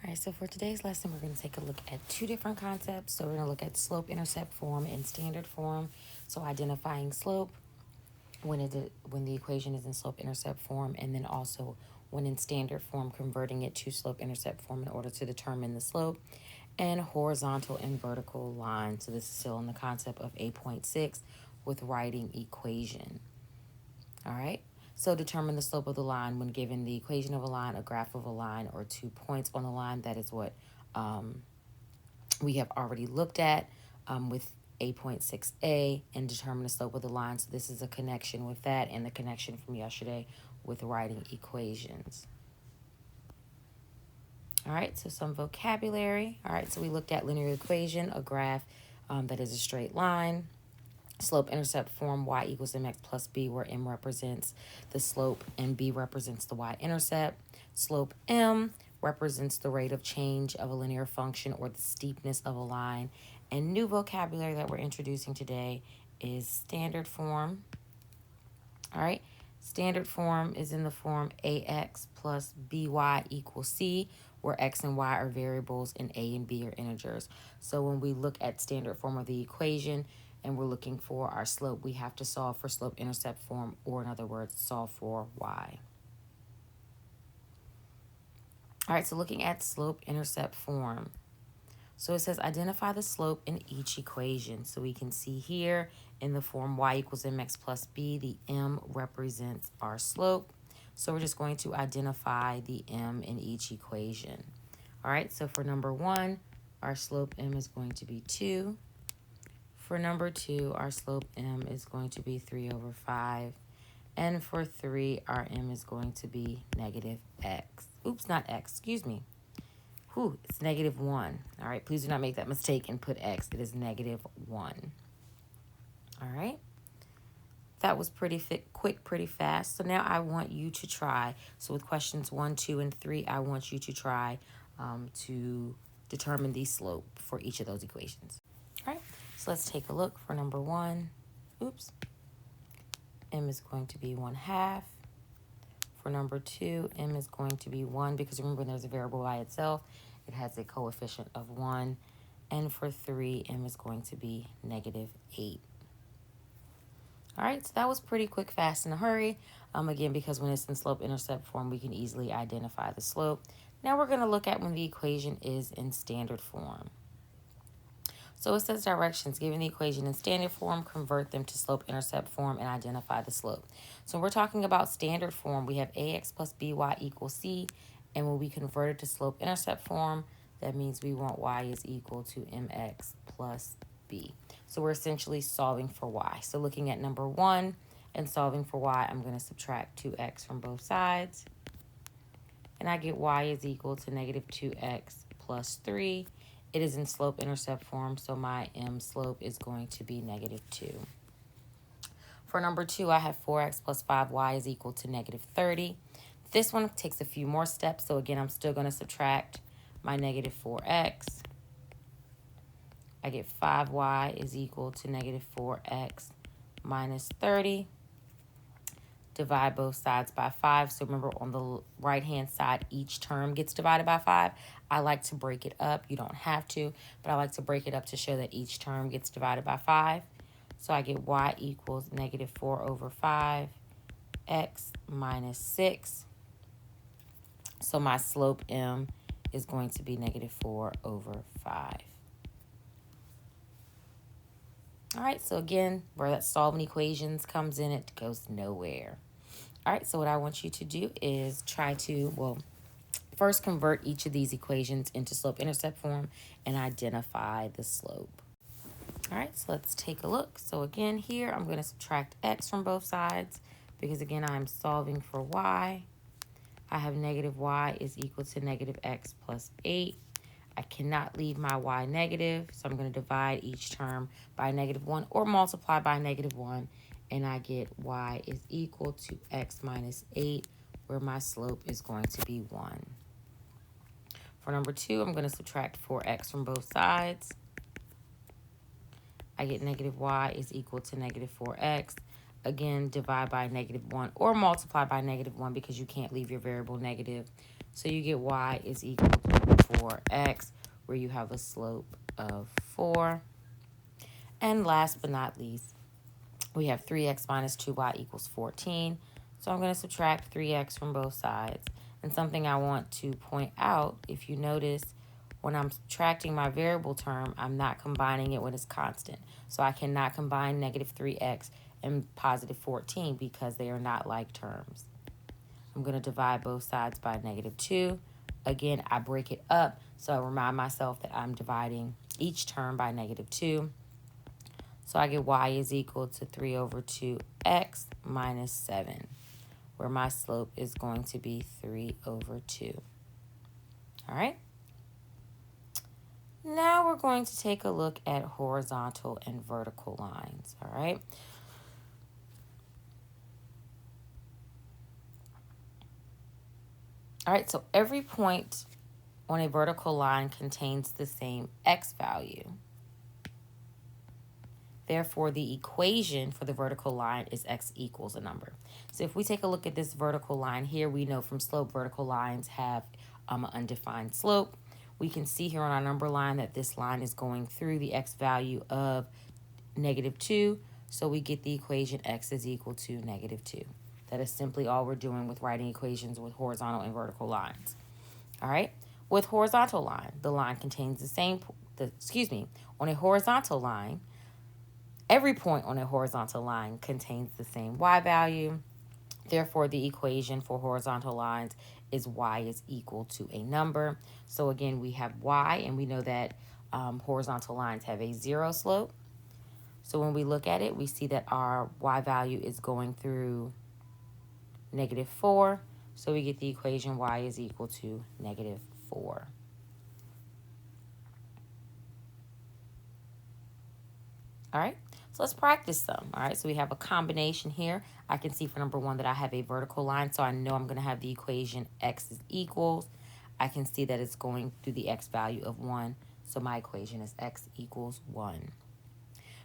All right, so for today's lesson, we're going to take a look at two different concepts. So we're going to look at slope-intercept form and standard form. So identifying slope when the equation is in slope-intercept form, and then also when in standard form, converting it to slope-intercept form in order to determine the slope, and horizontal and vertical lines. So this is still in the concept of 8.6 with writing equation. All right. So determine the slope of the line when given the equation of a line, a graph of a line, or 2 points on the line. That is what we have already looked at with 8.6a, and determine the slope of the line. So this is a connection with that and the connection from yesterday with writing equations. All right, so some vocabulary. All right, so we looked at linear equation, a graph that is a straight line. Slope-intercept form, y equals mx plus b, where m represents the slope and b represents the y-intercept. Slope m represents the rate of change of a linear function or the steepness of a line. And new vocabulary that we're introducing today is standard form. All right, standard form is in the form ax plus by equals c, where x and y are variables and a and b are integers. So when we look at standard form of the equation and we're looking for our slope, we have to solve for slope-intercept form, or in other words, solve for y. All right, so looking at slope-intercept form. So it says identify the slope in each equation. So we can see here in the form y equals mx plus b, the m represents our slope. So we're just going to identify the m in each equation. All right, so for number 1, our slope m is going to be 2. For number 2, our slope m is going to be 3 over 5. And for 3, our m is going to be negative x. Oops, not x, excuse me. It's negative 1. All right, please do not make that mistake and put x. It is negative 1. All right. That was pretty quick, pretty fast. So now I want you to try. So with questions 1, 2, and 3, I want you to try to determine the slope for each of those equations. All right, so let's take a look for number 1. M is going to be 1/2. For number 2, m is going to be 1, because remember when there's a variable by itself, it has a coefficient of 1. And for 3, m is going to be negative 8. All right, so that was pretty quick, fast, in a hurry. Again, because when it's in slope-intercept form, we can easily identify the slope. Now we're going to look at when the equation is in standard form. So it says directions. Given the equation in standard form, convert them to slope-intercept form and identify the slope. So we're talking about standard form. We have ax plus by equals c. And when we convert it to slope-intercept form, that means we want y is equal to mx plus b. So we're essentially solving for y. So looking at number 1 and solving for y, I'm going to subtract 2x from both sides. And I get y is equal to negative 2x plus 3. It is in slope-intercept form, so my m slope is going to be negative 2. For number 2, I have 4x plus 5y is equal to negative 30. This one takes a few more steps, so again, I'm still going to subtract my negative 4x. I get 5y is equal to negative 4x minus 30. Divide both sides by 5. So remember, on the right-hand side, each term gets divided by 5. I like to break it up. You don't have to, but I like to break it up to show that each term gets divided by 5. So I get y equals negative 4 over 5, x minus 6. So my slope m is going to be negative 4 over 5. All right, so again, where that solving equations comes in, it goes nowhere. All right, so what I want you to do is try to, first convert each of these equations into slope-intercept form and identify the slope. All right, so let's take a look. So again, here I'm going to subtract x from both sides because, again, I'm solving for y. I have negative y is equal to negative x plus 8. I cannot leave my y negative, so I'm going to divide each term by negative 1 or multiply by negative 1, and I get y is equal to x minus 8, where my slope is going to be 1. For number 2, I'm going to subtract 4x from both sides. I get negative y is equal to negative 4x. Again, divide by negative 1 or multiply by negative 1 because you can't leave your variable negative. So you get y is equal to 4x, where you have a slope of 4. And last but not least, we have 3x minus 2y equals 14. So I'm going to subtract 3x from both sides. And something I want to point out, if you notice, when I'm subtracting my variable term, I'm not combining it when it's constant. So I cannot combine negative 3x and positive 14 because they are not like terms. I'm going to divide both sides by negative 2. Again, I break it up, so I remind myself that I'm dividing each term by negative 2. So I get y is equal to 3 over 2x minus 7, where my slope is going to be 3 over 2. All right? Now we're going to take a look at horizontal and vertical lines. All right? All right, so every point on a vertical line contains the same x value. Therefore, the equation for the vertical line is x equals a number. So if we take a look at this vertical line here, we know from slope vertical lines have an undefined slope. We can see here on our number line that this line is going through the x value of negative 2. So we get the equation x is equal to negative 2. That is simply all we're doing with writing equations with horizontal and vertical lines. All right? With horizontal line, the line contains the same, on a horizontal line, every point on a horizontal line contains the same y value. Therefore, the equation for horizontal lines is y is equal to a number. So again, we have y, and we know that horizontal lines have a 0 slope. So when we look at it, we see that our y value is going through negative 4. So we get the equation y is equal to negative 4. All right, so let's practice some. All right, so we have a combination here. I can see for number 1 that I have a vertical line, so I know I'm going to have the equation x is equals. I can see that it's going through the x value of 1, so my equation is x equals 1.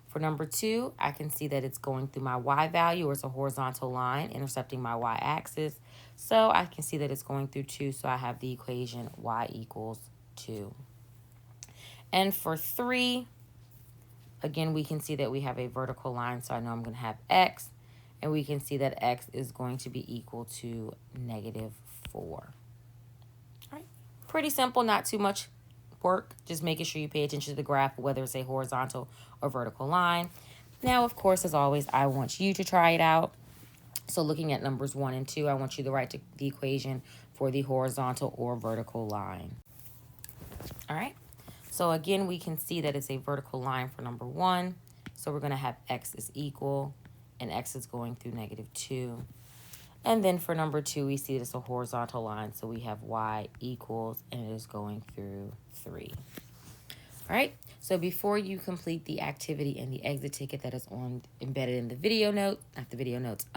For number 2, I can see that it's going through my y value, or it's a horizontal line intercepting my y-axis. So I can see that it's going through 2, so I have the equation y equals 2. And for 3, again, we can see that we have a vertical line, so I know I'm going to have x. And we can see that x is going to be equal to negative 4. All right, pretty simple, not too much work, just making sure you pay attention to the graph, whether it's a horizontal or vertical line. Now, of course, as always, I want you to try it out. So looking at numbers 1 and 2, I want you to write the equation for the horizontal or vertical line. All right. So again, we can see that it's a vertical line for number 1. So we're going to have x is equal, and x is going through negative 2. And then for number 2, we see it's a horizontal line, so we have y equals, and it is going through 3. All right, so before you complete the activity and the exit ticket that is embedded in the video note, not the video notes,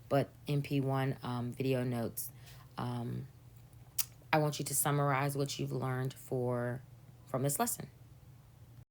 but MP1 video notes, I want you to summarize what you've learned from this lesson.